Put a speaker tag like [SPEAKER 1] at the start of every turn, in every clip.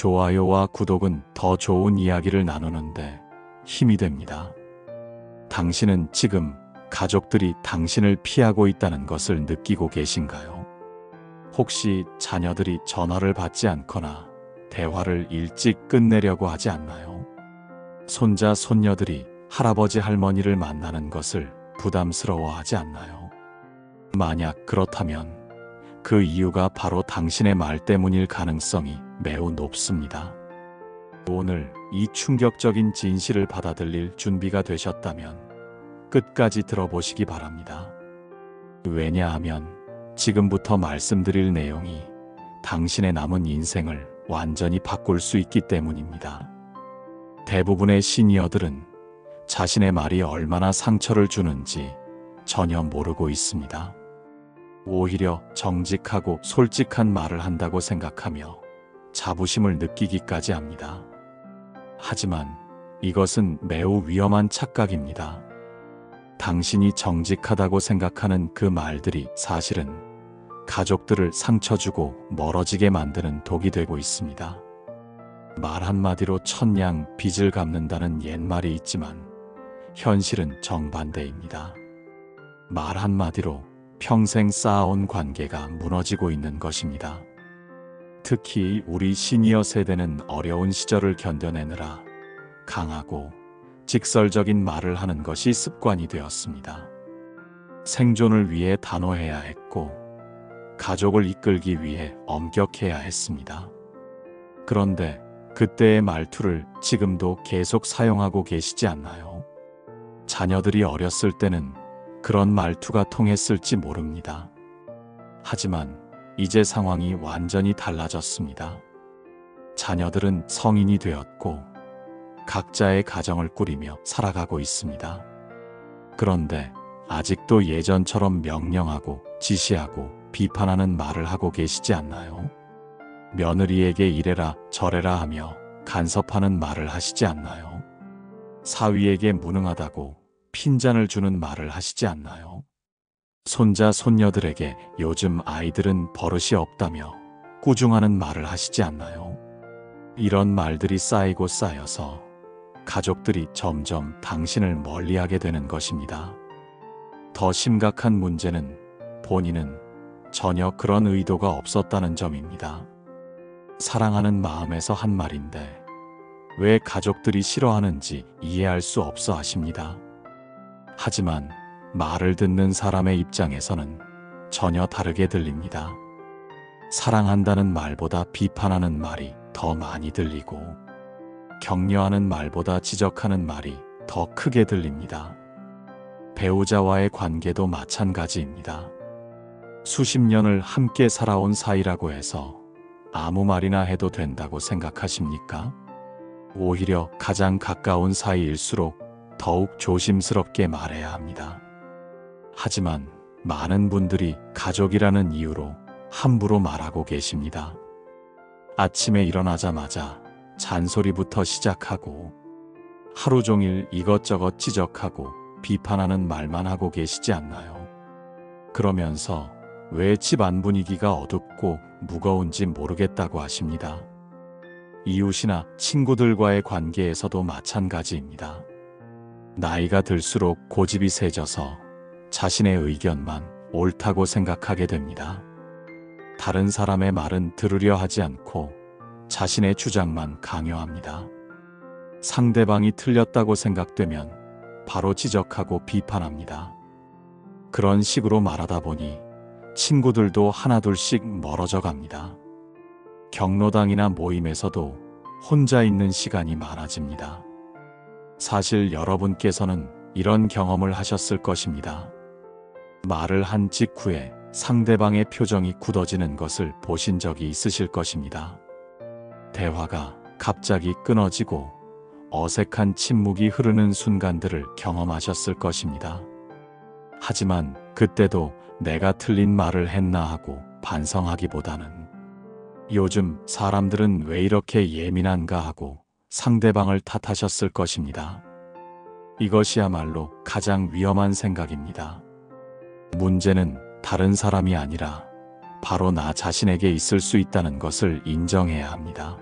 [SPEAKER 1] 좋아요와 구독은 더 좋은 이야기를 나누는데 힘이 됩니다. 당신은 지금 가족들이 당신을 피하고 있다는 것을 느끼고 계신가요? 혹시 자녀들이 전화를 받지 않거나 대화를 일찍 끝내려고 하지 않나요? 손자, 손녀들이 할아버지, 할머니를 만나는 것을 부담스러워하지 않나요? 만약 그렇다면 그 이유가 바로 당신의 말 때문일 가능성이 매우 높습니다. 오늘 이 충격적인 진실을 받아들일 준비가 되셨다면 끝까지 들어보시기 바랍니다. 왜냐하면 지금부터 말씀드릴 내용이 당신의 남은 인생을 완전히 바꿀 수 있기 때문입니다. 대부분의 시니어들은 자신의 말이 얼마나 상처를 주는지 전혀 모르고 있습니다. 오히려 정직하고 솔직한 말을 한다고 생각하며 자부심을 느끼기까지 합니다. 하지만 이것은 매우 위험한 착각입니다. 당신이 정직하다고 생각하는 그 말들이 사실은 가족들을 상처 주고 멀어지게 만드는 독이 되고 있습니다. 말 한마디로 천냥 빚을 갚는다는 옛말이 있지만 현실은 정반대입니다. 말 한마디로 평생 쌓아온 관계가 무너지고 있는 것입니다. 특히 우리 시니어 세대는 어려운 시절을 견뎌내느라 강하고 직설적인 말을 하는 것이 습관이 되었습니다. 생존을 위해 단호해야 했고 가족을 이끌기 위해 엄격해야 했습니다. 그런데 그때의 말투를 지금도 계속 사용하고 계시지 않나요? 자녀들이 어렸을 때는 그런 말투가 통했을지 모릅니다. 하지만 이제 상황이 완전히 달라졌습니다. 자녀들은 성인이 되었고 각자의 가정을 꾸리며 살아가고 있습니다. 그런데 아직도 예전처럼 명령하고 지시하고 비판하는 말을 하고 계시지 않나요? 며느리에게 이래라 저래라 하며 간섭하는 말을 하시지 않나요? 사위에게 무능하다고 핀잔을 주는 말을 하시지 않나요? 손자, 손녀들에게 요즘 아이들은 버릇이 없다며 꾸중하는 말을 하시지 않나요? 이런 말들이 쌓이고 쌓여서 가족들이 점점 당신을 멀리하게 되는 것입니다. 더 심각한 문제는 본인은 전혀 그런 의도가 없었다는 점입니다. 사랑하는 마음에서 한 말인데 왜 가족들이 싫어하는지 이해할 수 없어 하십니다. 하지만 말을 듣는 사람의 입장에서는 전혀 다르게 들립니다. 사랑한다는 말보다 비판하는 말이 더 많이 들리고 격려하는 말보다 지적하는 말이 더 크게 들립니다. 배우자와의 관계도 마찬가지입니다. 수십 년을 함께 살아온 사이라고 해서 아무 말이나 해도 된다고 생각하십니까? 오히려 가장 가까운 사이일수록 더욱 조심스럽게 말해야 합니다. 하지만 많은 분들이 가족이라는 이유로 함부로 말하고 계십니다. 아침에 일어나자마자 잔소리부터 시작하고 하루 종일 이것저것 지적하고 비판하는 말만 하고 계시지 않나요? 그러면서 왜 집안 분위기가 어둡고 무거운지 모르겠다고 하십니다. 이웃이나 친구들과의 관계에서도 마찬가지입니다. 나이가 들수록 고집이 세져서 자신의 의견만 옳다고 생각하게 됩니다. 다른 사람의 말은 들으려 하지 않고 자신의 주장만 강요합니다. 상대방이 틀렸다고 생각되면 바로 지적하고 비판합니다. 그런 식으로 말하다 보니 친구들도 하나둘씩 멀어져 갑니다. 경로당이나 모임에서도 혼자 있는 시간이 많아집니다. 사실 여러분께서는 이런 경험을 하셨을 것입니다. 말을 한 직후에 상대방의 표정이 굳어지는 것을 보신 적이 있으실 것입니다. 대화가 갑자기 끊어지고 어색한 침묵이 흐르는 순간들을 경험하셨을 것입니다. 하지만 그때도 내가 틀린 말을 했나 하고 반성하기보다는 요즘 사람들은 왜 이렇게 예민한가 하고 상대방을 탓하셨을 것입니다. 이것이야말로 가장 위험한 생각입니다. 문제는 다른 사람이 아니라 바로 나 자신에게 있을 수 있다는 것을 인정해야 합니다.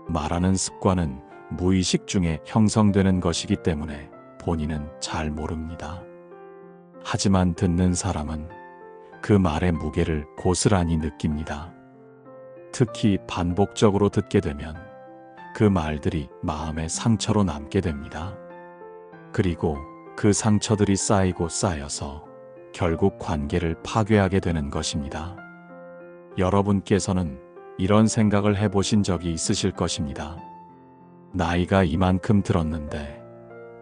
[SPEAKER 1] 말하는 습관은 무의식 중에 형성되는 것이기 때문에 본인은 잘 모릅니다. 하지만 듣는 사람은 그 말의 무게를 고스란히 느낍니다. 특히 반복적으로 듣게 되면 그 말들이 마음의 상처로 남게 됩니다. 그리고 그 상처들이 쌓이고 쌓여서 결국 관계를 파괴하게 되는 것입니다. 여러분께서는 이런 생각을 해보신 적이 있으실 것입니다. 나이가 이만큼 들었는데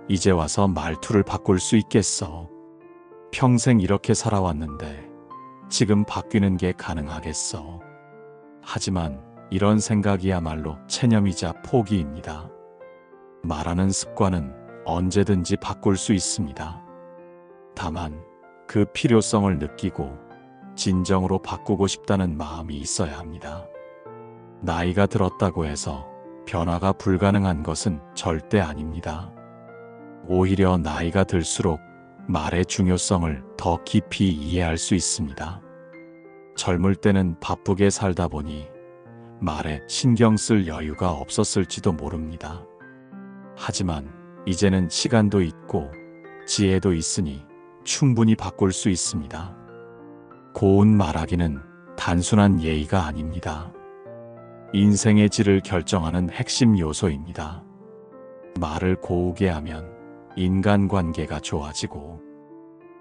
[SPEAKER 1] 이제 와서 말투를 바꿀 수 있겠어. 평생 이렇게 살아왔는데 지금 바뀌는 게 가능하겠어. 하지만 이런 생각이야말로 체념이자 포기입니다. 말하는 습관은 언제든지 바꿀 수 있습니다. 다만 그 필요성을 느끼고 진정으로 바꾸고 싶다는 마음이 있어야 합니다. 나이가 들었다고 해서 변화가 불가능한 것은 절대 아닙니다. 오히려 나이가 들수록 말의 중요성을 더 깊이 이해할 수 있습니다. 젊을 때는 바쁘게 살다 보니 말에 신경 쓸 여유가 없었을지도 모릅니다. 하지만 이제는 시간도 있고 지혜도 있으니 충분히 바꿀 수 있습니다. 고운 말하기는 단순한 예의가 아닙니다. 인생의 질을 결정하는 핵심 요소입니다. 말을 고우게 하면 인간관계가 좋아지고,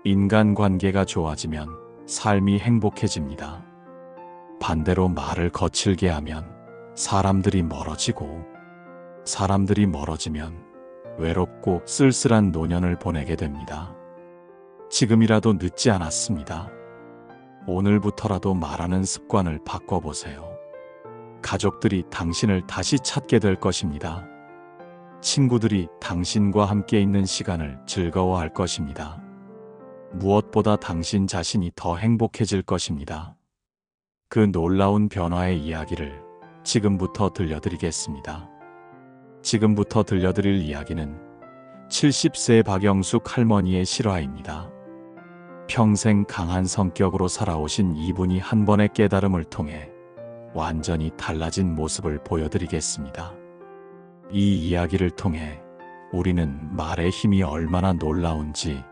[SPEAKER 1] 인간관계가 좋아지면 삶이 행복해집니다. 반대로 말을 거칠게 하면 사람들이 멀어지고, 사람들이 멀어지면 외롭고 쓸쓸한 노년을 보내게 됩니다. 지금이라도 늦지 않았습니다. 오늘부터라도 말하는 습관을 바꿔보세요. 가족들이 당신을 다시 찾게 될 것입니다. 친구들이 당신과 함께 있는 시간을 즐거워할 것입니다. 무엇보다 당신 자신이 더 행복해질 것입니다. 그 놀라운 변화의 이야기를 지금부터 들려드리겠습니다. 지금부터 들려드릴 이야기는 70세 박영숙 할머니의 실화입니다. 평생 강한 성격으로 살아오신 이분이 한 번의 깨달음을 통해 완전히 달라진 모습을 보여드리겠습니다. 이 이야기를 통해 우리는 말의 힘이 얼마나 놀라운지,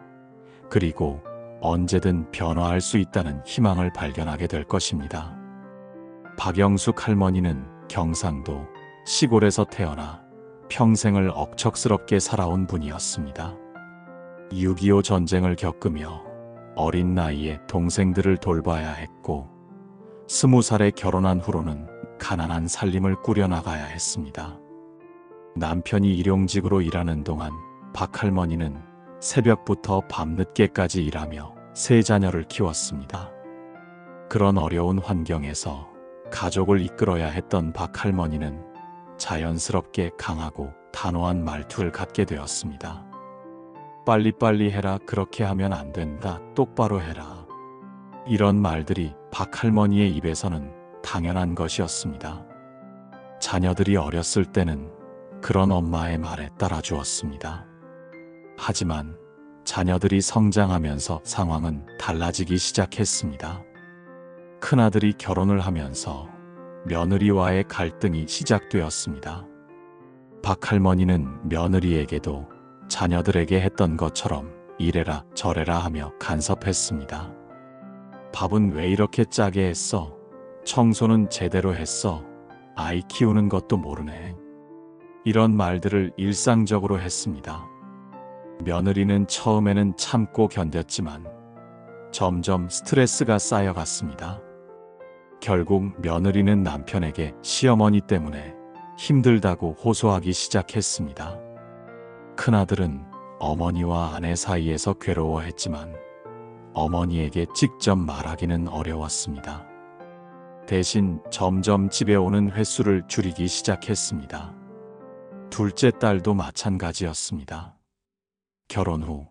[SPEAKER 1] 그리고 언제든 변화할 수 있다는 희망을 발견하게 될 것입니다. 박영숙 할머니는 경상도 시골에서 태어나 평생을 억척스럽게 살아온 분이었습니다. 6.25 전쟁을 겪으며 어린 나이에 동생들을 돌봐야 했고, 20살에 결혼한 후로는 가난한 살림을 꾸려나가야 했습니다. 남편이 일용직으로 일하는 동안 박 할머니는 새벽부터 밤늦게까지 일하며 세 자녀를 키웠습니다. 그런 어려운 환경에서 가족을 이끌어야 했던 박 할머니는 자연스럽게 강하고 단호한 말투를 갖게 되었습니다. 빨리빨리 해라, 그렇게 하면 안 된다, 똑바로 해라. 이런 말들이 박 할머니의 입에서는 당연한 것이었습니다. 자녀들이 어렸을 때는 그런 엄마의 말에 따라주었습니다. 하지만 자녀들이 성장하면서 상황은 달라지기 시작했습니다. 큰아들이 결혼을 하면서 며느리와의 갈등이 시작되었습니다. 박 할머니는 며느리에게도 자녀들에게 했던 것처럼 이래라 저래라 하며 간섭했습니다. 밥은 왜 이렇게 짜게 했어? 청소는 제대로 했어? 아이 키우는 것도 모르네. 이런 말들을 일상적으로 했습니다. 며느리는 처음에는 참고 견뎠지만 점점 스트레스가 쌓여갔습니다. 결국 며느리는 남편에게 시어머니 때문에 힘들다고 호소하기 시작했습니다. 큰아들은 어머니와 아내 사이에서 괴로워했지만 어머니에게 직접 말하기는 어려웠습니다. 대신 점점 집에 오는 횟수를 줄이기 시작했습니다. 둘째 딸도 마찬가지였습니다. 결혼 후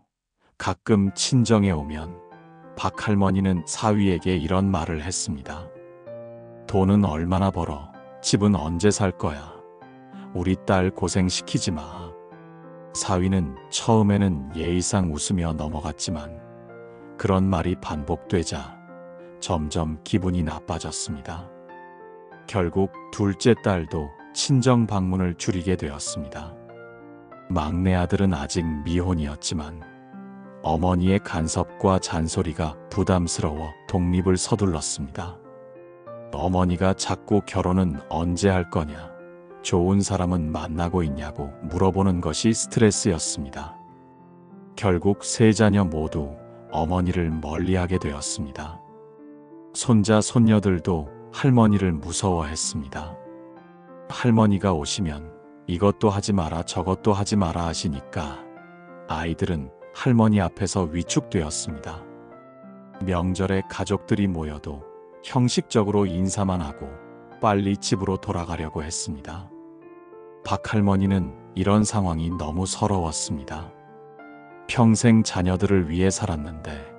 [SPEAKER 1] 가끔 친정에 오면 박 할머니는 사위에게 이런 말을 했습니다. 돈은 얼마나 벌어? 집은 언제 살 거야? 우리 딸 고생시키지 마. 사위는 처음에는 예의상 웃으며 넘어갔지만 그런 말이 반복되자 점점 기분이 나빠졌습니다. 결국 둘째 딸도 친정 방문을 줄이게 되었습니다. 막내 아들은 아직 미혼이었지만 어머니의 간섭과 잔소리가 부담스러워 독립을 서둘렀습니다. 어머니가 자꾸 결혼은 언제 할 거냐, 좋은 사람은 만나고 있냐고 물어보는 것이 스트레스였습니다. 결국 세 자녀 모두 어머니를 멀리하게 되었습니다. 손자, 손녀들도 할머니를 무서워했습니다. 할머니가 오시면 이것도 하지 마라 저것도 하지 마라 하시니까 아이들은 할머니 앞에서 위축되었습니다. 명절에 가족들이 모여도 형식적으로 인사만 하고 빨리 집으로 돌아가려고 했습니다. 박할머니는 이런 상황이 너무 서러웠습니다. 평생 자녀들을 위해 살았는데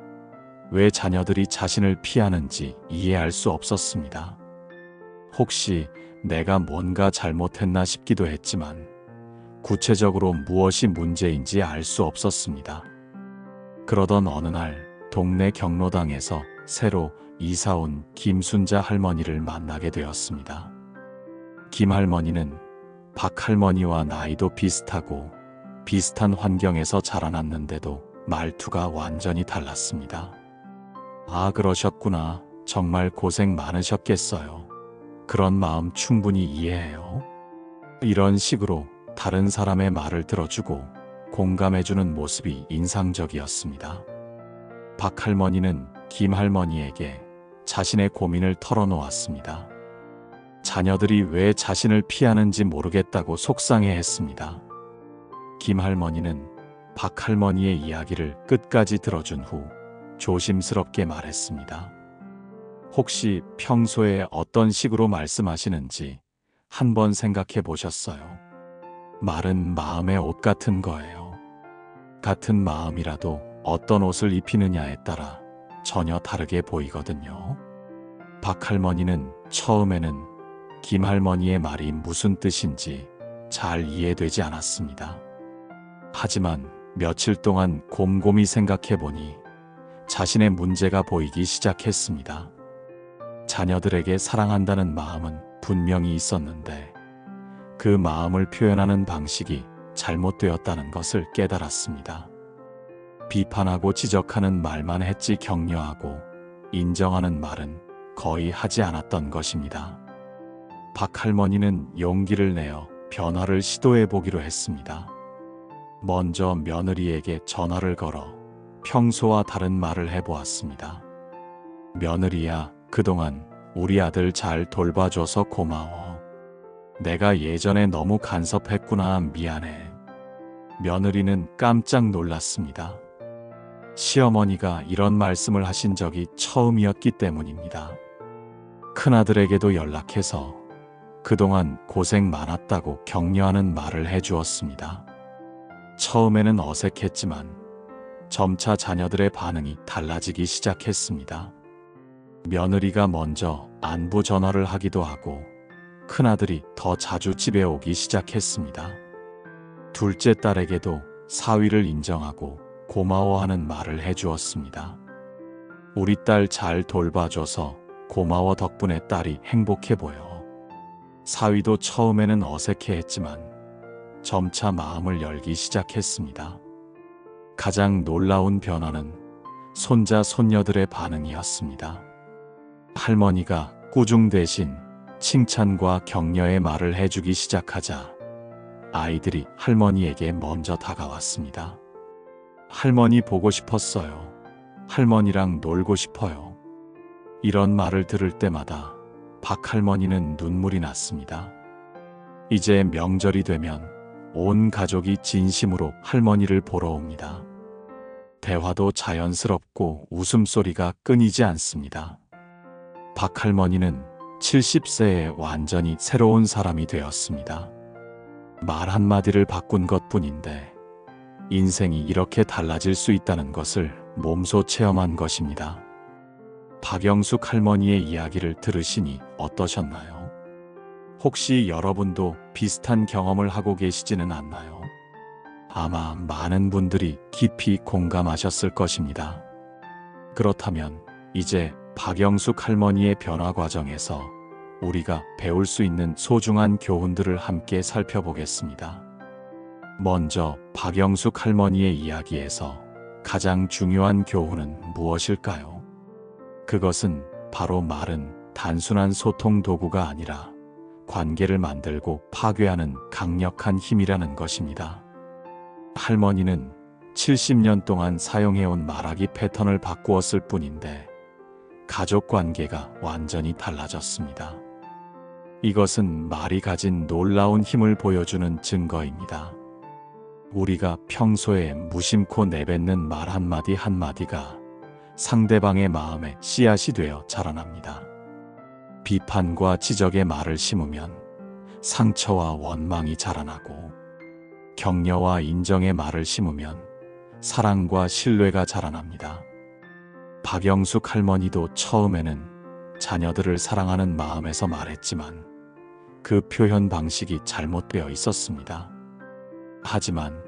[SPEAKER 1] 왜 자녀들이 자신을 피하는지 이해할 수 없었습니다. 혹시 내가 뭔가 잘못했나 싶기도 했지만 구체적으로 무엇이 문제인지 알 수 없었습니다. 그러던 어느 날 동네 경로당에서 새로 이사온 김순자 할머니를 만나게 되었습니다. 김 할머니는 박 할머니와 나이도 비슷하고 비슷한 환경에서 자라났는데도 말투가 완전히 달랐습니다. 아, 그러셨구나. 정말 고생 많으셨겠어요. 그런 마음 충분히 이해해요. 이런 식으로 다른 사람의 말을 들어주고 공감해주는 모습이 인상적이었습니다. 박 할머니는 김 할머니에게 자신의 고민을 털어놓았습니다. 자녀들이 왜 자신을 피하는지 모르겠다고 속상해했습니다. 김 할머니는 박 할머니의 이야기를 끝까지 들어준 후 조심스럽게 말했습니다. 혹시 평소에 어떤 식으로 말씀하시는지 한번 생각해 보셨어요? 말은 마음의 옷 같은 거예요. 같은 마음이라도 어떤 옷을 입히느냐에 따라 전혀 다르게 보이거든요. 박 할머니는 처음에는 김 할머니의 말이 무슨 뜻인지 잘 이해되지 않았습니다. 하지만 며칠 동안 곰곰이 생각해 보니 자신의 문제가 보이기 시작했습니다. 자녀들에게 사랑한다는 마음은 분명히 있었는데 그 마음을 표현하는 방식이 잘못되었다는 것을 깨달았습니다. 비판하고 지적하는 말만 했지 격려하고 인정하는 말은 거의 하지 않았던 것입니다. 박 할머니는 용기를 내어 변화를 시도해 보기로 했습니다. 먼저 며느리에게 전화를 걸어 평소와 다른 말을 해보았습니다. 며느리야, 그동안 우리 아들 잘 돌봐줘서 고마워. 내가 예전에 너무 간섭했구나. 미안해. 며느리는 깜짝 놀랐습니다. 시어머니가 이런 말씀을 하신 적이 처음이었기 때문입니다. 큰아들에게도 연락해서 그동안 고생 많았다고 격려하는 말을 해주었습니다. 처음에는 어색했지만 점차 자녀들의 반응이 달라지기 시작했습니다. 며느리가 먼저 안부 전화를 하기도 하고 큰아들이 더 자주 집에 오기 시작했습니다. 둘째 딸에게도 사위를 인정하고 고마워하는 말을 해주었습니다. 우리 딸 잘 돌봐줘서 고마워. 덕분에 딸이 행복해 보여. 사위도 처음에는 어색해했지만 점차 마음을 열기 시작했습니다. 가장 놀라운 변화는 손자, 손녀들의 반응이었습니다. 할머니가 꾸중 대신 칭찬과 격려의 말을 해주기 시작하자 아이들이 할머니에게 먼저 다가왔습니다. 할머니 보고 싶었어요. 할머니랑 놀고 싶어요. 이런 말을 들을 때마다 박 할머니는 눈물이 났습니다. 이제 명절이 되면 온 가족이 진심으로 할머니를 보러 옵니다. 대화도 자연스럽고 웃음소리가 끊이지 않습니다. 박 할머니는 70세에 완전히 새로운 사람이 되었습니다. 말 한마디를 바꾼 것뿐인데 인생이 이렇게 달라질 수 있다는 것을 몸소 체험한 것입니다. 박영숙 할머니의 이야기를 들으시니 어떠셨나요? 혹시 여러분도 비슷한 경험을 하고 계시지는 않나요? 아마 많은 분들이 깊이 공감하셨을 것입니다. 그렇다면 이제 박영숙 할머니의 변화 과정에서 우리가 배울 수 있는 소중한 교훈들을 함께 살펴보겠습니다. 먼저 박영숙 할머니의 이야기에서 가장 중요한 교훈은 무엇일까요? 그것은 바로 말은 단순한 소통 도구가 아니라 관계를 만들고 파괴하는 강력한 힘이라는 것입니다. 할머니는 70년 동안 사용해온 말하기 패턴을 바꾸었을 뿐인데 가족 관계가 완전히 달라졌습니다. 이것은 말이 가진 놀라운 힘을 보여주는 증거입니다. 우리가 평소에 무심코 내뱉는 말 한마디 한마디가 상대방의 마음에 씨앗이 되어 자라납니다. 비판과 지적의 말을 심으면 상처와 원망이 자라나고, 격려와 인정의 말을 심으면 사랑과 신뢰가 자라납니다. 박영숙 할머니도 처음에는 자녀들을 사랑하는 마음에서 말했지만 그 표현 방식이 잘못되어 있었습니다. 하지만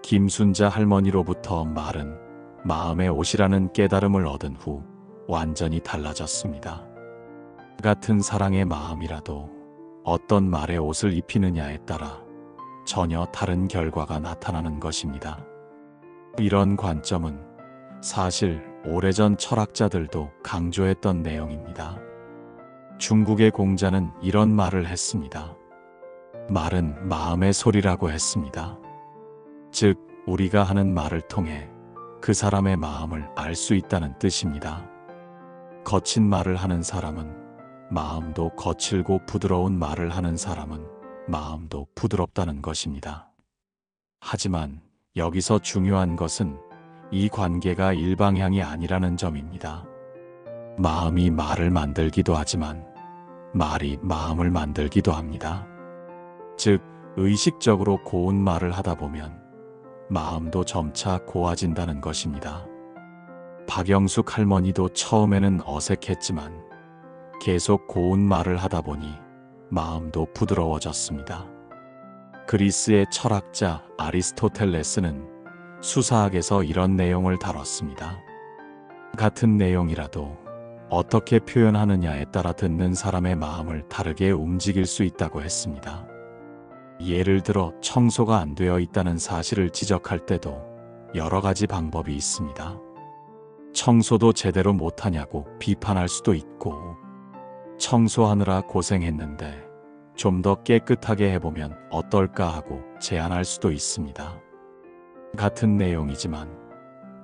[SPEAKER 1] 김순자 할머니로부터 말은 마음의 옷이라는 깨달음을 얻은 후 완전히 달라졌습니다. 같은 사랑의 마음이라도 어떤 말의 옷을 입히느냐에 따라 전혀 다른 결과가 나타나는 것입니다. 이런 관점은 사실 오래전 철학자들도 강조했던 내용입니다. 중국의 공자는 이런 말을 했습니다. 말은 마음의 소리라고 했습니다. 즉, 우리가 하는 말을 통해 그 사람의 마음을 알 수 있다는 뜻입니다. 거친 말을 하는 사람은 마음도 거칠고, 부드러운 말을 하는 사람은 마음도 부드럽다는 것입니다. 하지만 여기서 중요한 것은 이 관계가 일방향이 아니라는 점입니다. 마음이 말을 만들기도 하지만 말이 마음을 만들기도 합니다. 즉, 의식적으로 고운 말을 하다 보면 마음도 점차 고와진다는 것입니다. 박영숙 할머니도 처음에는 어색했지만 계속 고운 말을 하다 보니 마음도 부드러워졌습니다. 그리스의 철학자 아리스토텔레스는 수사학에서 이런 내용을 다뤘습니다. 같은 내용이라도 어떻게 표현하느냐에 따라 듣는 사람의 마음을 다르게 움직일 수 있다고 했습니다. 예를 들어 청소가 안 되어 있다는 사실을 지적할 때도 여러 가지 방법이 있습니다. 청소도 제대로 못하냐고 비판할 수도 있고, 청소하느라 고생했는데 좀 더 깨끗하게 해보면 어떨까 하고 제안할 수도 있습니다. 같은 내용이지만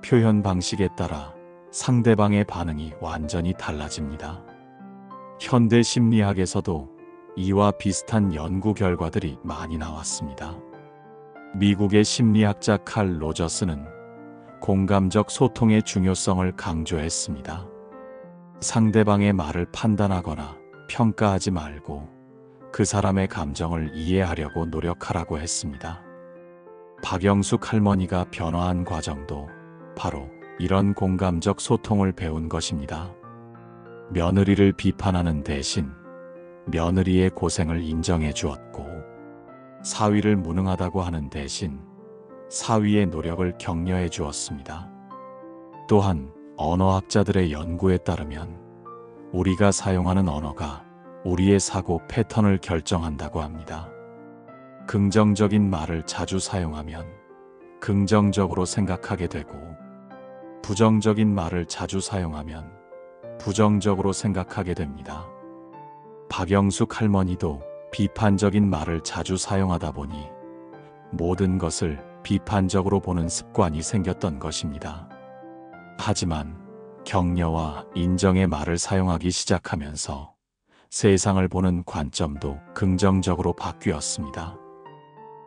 [SPEAKER 1] 표현 방식에 따라 상대방의 반응이 완전히 달라집니다. 현대 심리학에서도 이와 비슷한 연구 결과들이 많이 나왔습니다. 미국의 심리학자 칼 로저스는 공감적 소통의 중요성을 강조했습니다. 상대방의 말을 판단하거나 평가하지 말고 그 사람의 감정을 이해하려고 노력하라고 했습니다. 박영숙 할머니가 변화한 과정도 바로 이런 공감적 소통을 배운 것입니다. 며느리를 비판하는 대신 며느리의 고생을 인정해 주었고, 사위를 무능하다고 하는 대신 사위의 노력을 격려해 주었습니다. 또한 언어학자들의 연구에 따르면 우리가 사용하는 언어가 우리의 사고 패턴을 결정한다고 합니다. 긍정적인 말을 자주 사용하면 긍정적으로 생각하게 되고, 부정적인 말을 자주 사용하면 부정적으로 생각하게 됩니다. 박영숙 할머니도 비판적인 말을 자주 사용하다 보니 모든 것을 비판적으로 보는 습관이 생겼던 것입니다. 하지만 격려와 인정의 말을 사용하기 시작하면서 세상을 보는 관점도 긍정적으로 바뀌었습니다.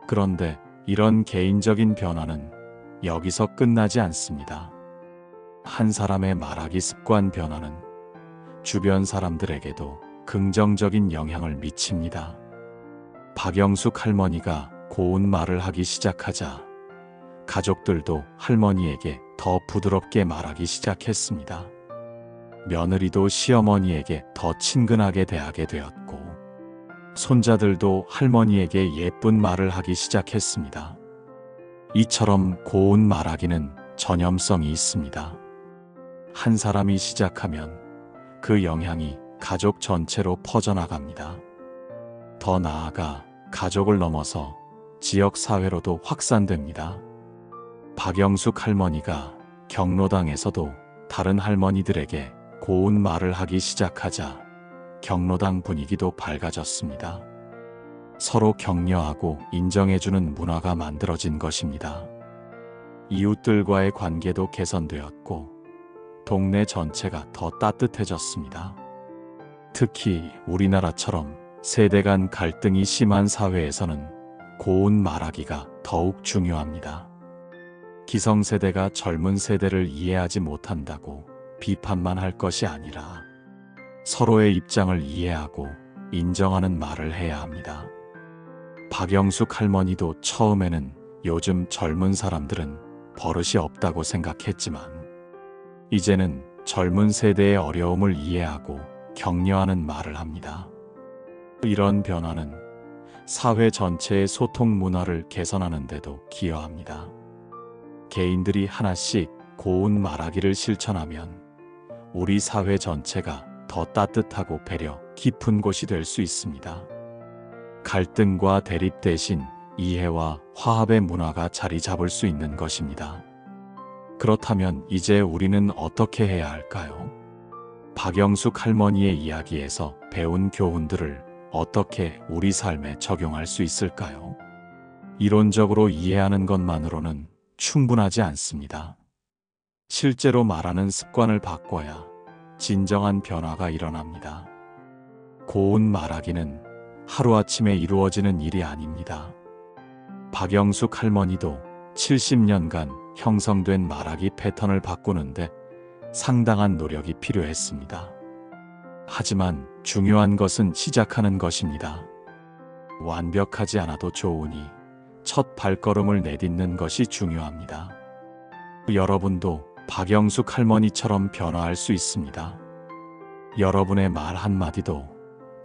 [SPEAKER 1] 그런데 이런 개인적인 변화는 여기서 끝나지 않습니다. 한 사람의 말하기 습관 변화는 주변 사람들에게도 긍정적인 영향을 미칩니다. 박영숙 할머니가 고운 말을 하기 시작하자 가족들도 할머니에게 더 부드럽게 말하기 시작했습니다. 며느리도 시어머니에게 더 친근하게 대하게 되었고, 손자들도 할머니에게 예쁜 말을 하기 시작했습니다. 이처럼 고운 말하기는 전염성이 있습니다. 한 사람이 시작하면 그 영향이 가족 전체로 퍼져나갑니다. 더 나아가 가족을 넘어서 지역 사회로도 확산됩니다. 박영숙 할머니가 경로당에서도 다른 할머니들에게 고운 말을 하기 시작하자 경로당 분위기도 밝아졌습니다. 서로 격려하고 인정해주는 문화가 만들어진 것입니다. 이웃들과의 관계도 개선되었고 동네 전체가 더 따뜻해졌습니다. 특히 우리나라처럼 세대 간 갈등이 심한 사회에서는 고운 말하기가 더욱 중요합니다. 기성세대가 젊은 세대를 이해하지 못한다고 비판만 할 것이 아니라 서로의 입장을 이해하고 인정하는 말을 해야 합니다. 박영숙 할머니도 처음에는 요즘 젊은 사람들은 버릇이 없다고 생각했지만 이제는 젊은 세대의 어려움을 이해하고 격려하는 말을 합니다. 이런 변화는 사회 전체의 소통 문화를 개선하는 데도 기여합니다. 개인들이 하나씩 고운 말하기를 실천하면 우리 사회 전체가 더 따뜻하고 배려 깊은 곳이 될 수 있습니다. 갈등과 대립 대신 이해와 화합의 문화가 자리 잡을 수 있는 것입니다. 그렇다면 이제 우리는 어떻게 해야 할까요? 박영숙 할머니의 이야기에서 배운 교훈들을 어떻게 우리 삶에 적용할 수 있을까요? 이론적으로 이해하는 것만으로는 충분하지 않습니다. 실제로 말하는 습관을 바꿔야 진정한 변화가 일어납니다. 고운 말하기는 하루아침에 이루어지는 일이 아닙니다. 박영숙 할머니도 70년간 형성된 말하기 패턴을 바꾸는데 상당한 노력이 필요했습니다. 하지만 중요한 것은 시작하는 것입니다. 완벽하지 않아도 좋으니 첫 발걸음을 내딛는 것이 중요합니다. 여러분도 박영숙 할머니처럼 변화할 수 있습니다. 여러분의 말 한마디도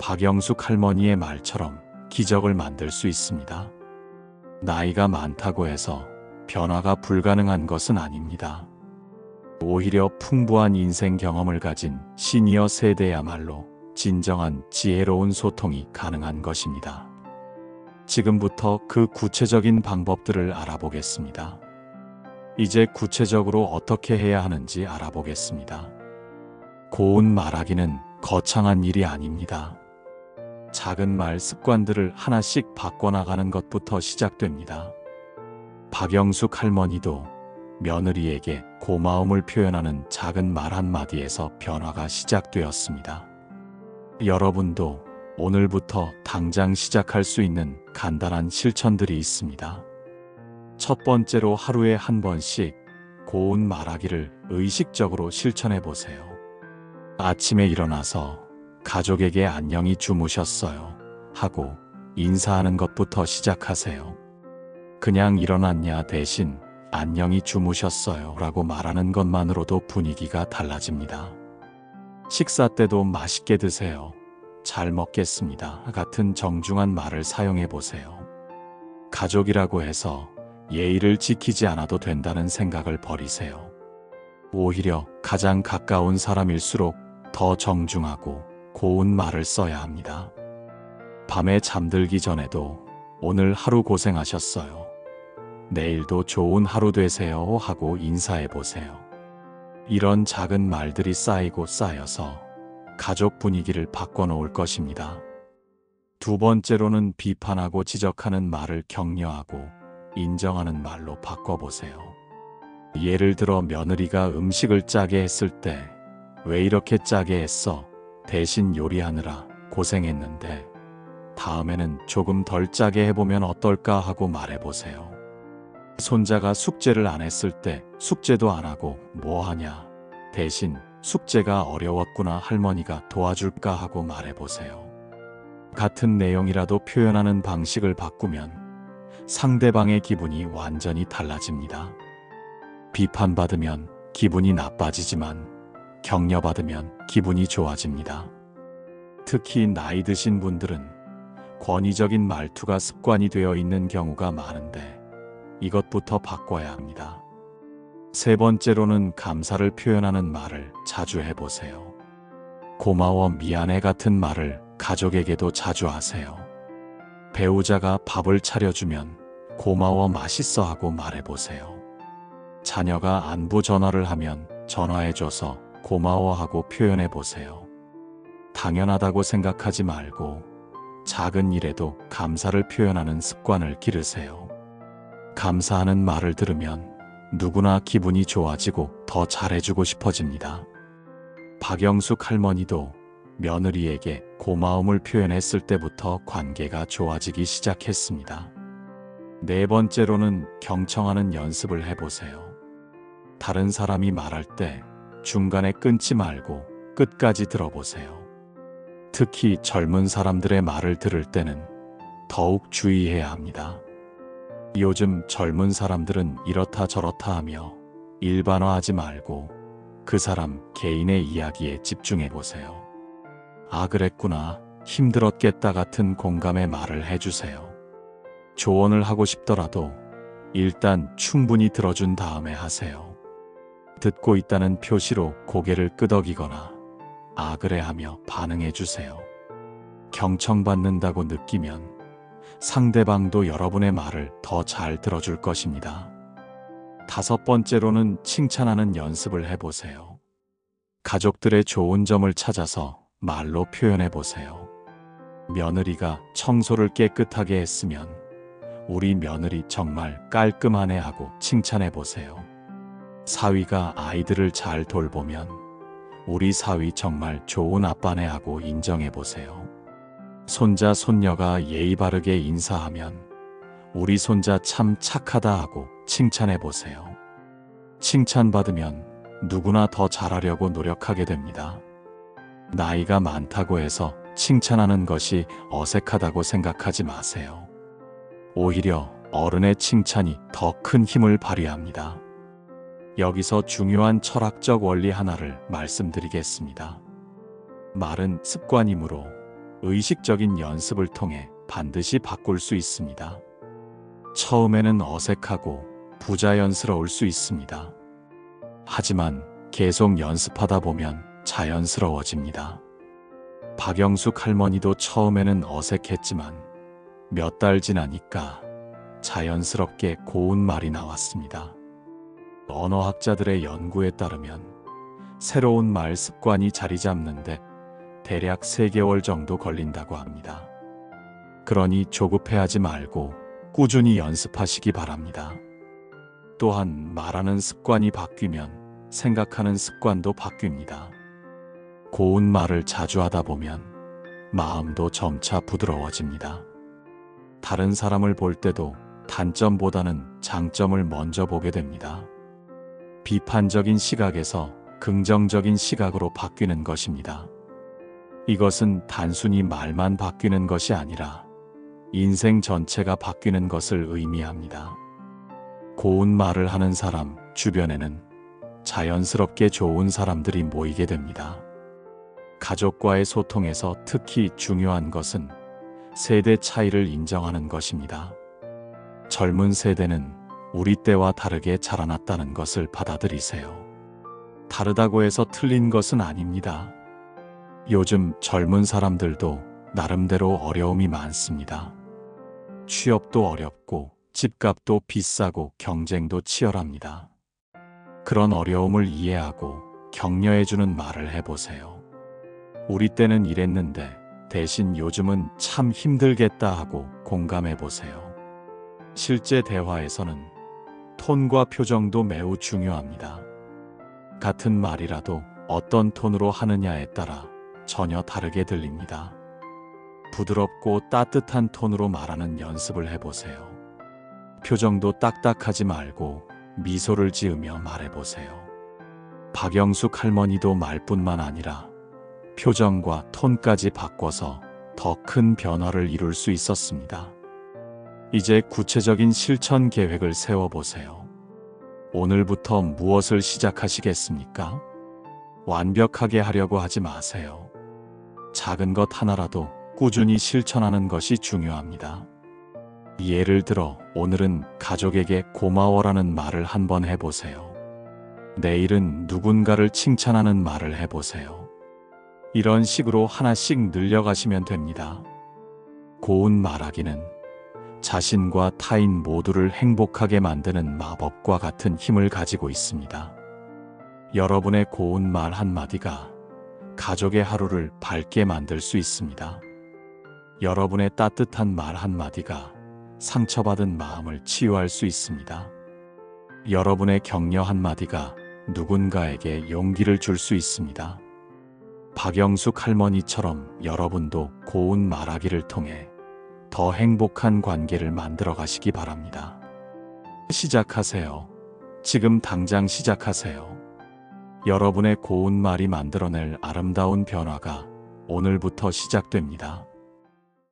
[SPEAKER 1] 박영숙 할머니의 말처럼 기적을 만들 수 있습니다. 나이가 많다고 해서 변화가 불가능한 것은 아닙니다. 오히려 풍부한 인생 경험을 가진 시니어 세대야말로 진정한 지혜로운 소통이 가능한 것입니다. 지금부터 그 구체적인 방법들을 알아보겠습니다. 이제 구체적으로 어떻게 해야 하는지 알아보겠습니다. 고운 말하기는 거창한 일이 아닙니다. 작은 말 습관들을 하나씩 바꿔나가는 것부터 시작됩니다. 박영숙 할머니도 며느리에게 고마움을 표현하는 작은 말 한마디에서 변화가 시작되었습니다. 여러분도 오늘부터 당장 시작할 수 있는 간단한 실천들이 있습니다. 첫 번째로 하루에 한 번씩 고운 말하기를 의식적으로 실천해 보세요. 아침에 일어나서 가족에게 안녕히 주무셨어요 하고 인사하는 것부터 시작하세요. 그냥 일어났냐 대신 안녕히 주무셨어요 라고 말하는 것만으로도 분위기가 달라집니다. 식사 때도 맛있게 드세요. 잘 먹겠습니다 같은 정중한 말을 사용해 보세요. 가족이라고 해서 예의를 지키지 않아도 된다는 생각을 버리세요. 오히려 가장 가까운 사람일수록 더 정중하고 고운 말을 써야 합니다. 밤에 잠들기 전에도 오늘 하루 고생하셨어요. 내일도 좋은 하루 되세요 하고 인사해 보세요. 이런 작은 말들이 쌓이고 쌓여서 가족 분위기를 바꿔놓을 것입니다. 두 번째로는 비판하고 지적하는 말을 격려하고 인정하는 말로 바꿔보세요. 예를 들어 며느리가 음식을 짜게 했을 때 왜 이렇게 짜게 했어? 대신 요리하느라 고생했는데 다음에는 조금 덜 짜게 해보면 어떨까 하고 말해보세요. 손자가 숙제를 안 했을 때 숙제도 안 하고 뭐 하냐? 대신 숙제가 어려웠구나 할머니가 도와줄까 하고 말해보세요. 같은 내용이라도 표현하는 방식을 바꾸면 상대방의 기분이 완전히 달라집니다. 비판받으면 기분이 나빠지지만 격려받으면 기분이 좋아집니다. 특히 나이 드신 분들은 권위적인 말투가 습관이 되어 있는 경우가 많은데 이것부터 바꿔야 합니다. 세 번째로는 감사를 표현하는 말을 자주 해보세요. 고마워, 미안해 같은 말을 가족에게도 자주 하세요. 배우자가 밥을 차려주면 고마워, 맛있어 하고 말해보세요. 자녀가 안부 전화를 하면 전화해줘서 고마워하고 표현해보세요. 당연하다고 생각하지 말고 작은 일에도 감사를 표현하는 습관을 기르세요. 감사하는 말을 들으면 누구나 기분이 좋아지고 더 잘해주고 싶어집니다. 박영숙 할머니도 며느리에게 고마움을 표현했을 때부터 관계가 좋아지기 시작했습니다. 네 번째로는 경청하는 연습을 해보세요. 다른 사람이 말할 때 중간에 끊지 말고 끝까지 들어보세요. 특히 젊은 사람들의 말을 들을 때는 더욱 주의해야 합니다. 요즘 젊은 사람들은 이렇다 저렇다 하며 일반화하지 말고 그 사람 개인의 이야기에 집중해 보세요. 아, 그랬구나, 힘들었겠다 같은 공감의 말을 해주세요. 조언을 하고 싶더라도 일단 충분히 들어준 다음에 하세요. 듣고 있다는 표시로 고개를 끄덕이거나 아, 그래 하며 반응해 주세요. 경청받는다고 느끼면 상대방도 여러분의 말을 더 잘 들어줄 것입니다. 다섯 번째로는 칭찬하는 연습을 해보세요. 가족들의 좋은 점을 찾아서 말로 표현해 보세요. 며느리가 청소를 깨끗하게 했으면 우리 며느리 정말 깔끔하네 하고 칭찬해 보세요. 사위가 아이들을 잘 돌보면 우리 사위 정말 좋은 아빠네 하고 인정해 보세요. 손자 손녀가 예의 바르게 인사하면 우리 손자 참 착하다 하고 칭찬해 보세요. 칭찬받으면 누구나 더 잘하려고 노력하게 됩니다. 나이가 많다고 해서 칭찬하는 것이 어색하다고 생각하지 마세요. 오히려 어른의 칭찬이 더 큰 힘을 발휘합니다. 여기서 중요한 철학적 원리 하나를 말씀드리겠습니다. 말은 습관이므로 의식적인 연습을 통해 반드시 바꿀 수 있습니다. 처음에는 어색하고 부자연스러울 수 있습니다. 하지만 계속 연습하다 보면 자연스러워집니다. 박영숙 할머니도 처음에는 어색했지만 몇 달 지나니까 자연스럽게 고운 말이 나왔습니다. 언어학자들의 연구에 따르면 새로운 말 습관이 자리 잡는데 대략 3개월 정도 걸린다고 합니다. 그러니 조급해하지 말고 꾸준히 연습하시기 바랍니다. 또한 말하는 습관이 바뀌면 생각하는 습관도 바뀝니다. 고운 말을 자주 하다 보면 마음도 점차 부드러워집니다. 다른 사람을 볼 때도 단점보다는 장점을 먼저 보게 됩니다. 비판적인 시각에서 긍정적인 시각으로 바뀌는 것입니다. 이것은 단순히 말만 바뀌는 것이 아니라 인생 전체가 바뀌는 것을 의미합니다. 고운 말을 하는 사람 주변에는 자연스럽게 좋은 사람들이 모이게 됩니다. 가족과의 소통에서 특히 중요한 것은 세대 차이를 인정하는 것입니다. 젊은 세대는 우리 때와 다르게 자라났다는 것을 받아들이세요. 다르다고 해서 틀린 것은 아닙니다. 요즘 젊은 사람들도 나름대로 어려움이 많습니다. 취업도 어렵고 집값도 비싸고 경쟁도 치열합니다. 그런 어려움을 이해하고 격려해주는 말을 해보세요. 우리 때는 이랬는데 대신 요즘은 참 힘들겠다 하고 공감해보세요. 실제 대화에서는 톤과 표정도 매우 중요합니다. 같은 말이라도 어떤 톤으로 하느냐에 따라 전혀 다르게 들립니다. 부드럽고 따뜻한 톤으로 말하는 연습을 해보세요. 표정도 딱딱하지 말고 미소를 지으며 말해보세요. 박영숙 할머니도 말뿐만 아니라 표정과 톤까지 바꿔서 더 큰 변화를 이룰 수 있었습니다. 이제 구체적인 실천 계획을 세워보세요. 오늘부터 무엇을 시작하시겠습니까? 완벽하게 하려고 하지 마세요. 작은 것 하나라도 꾸준히 실천하는 것이 중요합니다. 예를 들어 오늘은 가족에게 고마워라는 말을 한번 해보세요. 내일은 누군가를 칭찬하는 말을 해보세요. 이런 식으로 하나씩 늘려가시면 됩니다. 고운 말하기는 자신과 타인 모두를 행복하게 만드는 마법과 같은 힘을 가지고 있습니다. 여러분의 고운 말 한마디가 가족의 하루를 밝게 만들 수 있습니다. 여러분의 따뜻한 말 한마디가 상처받은 마음을 치유할 수 있습니다. 여러분의 격려 한마디가 누군가에게 용기를 줄 수 있습니다. 박영숙 할머니처럼 여러분도 고운 말하기를 통해 더 행복한 관계를 만들어 가시기 바랍니다. 시작하세요. 지금 당장 시작하세요. 여러분의 고운 말이 만들어낼 아름다운 변화가 오늘부터 시작됩니다.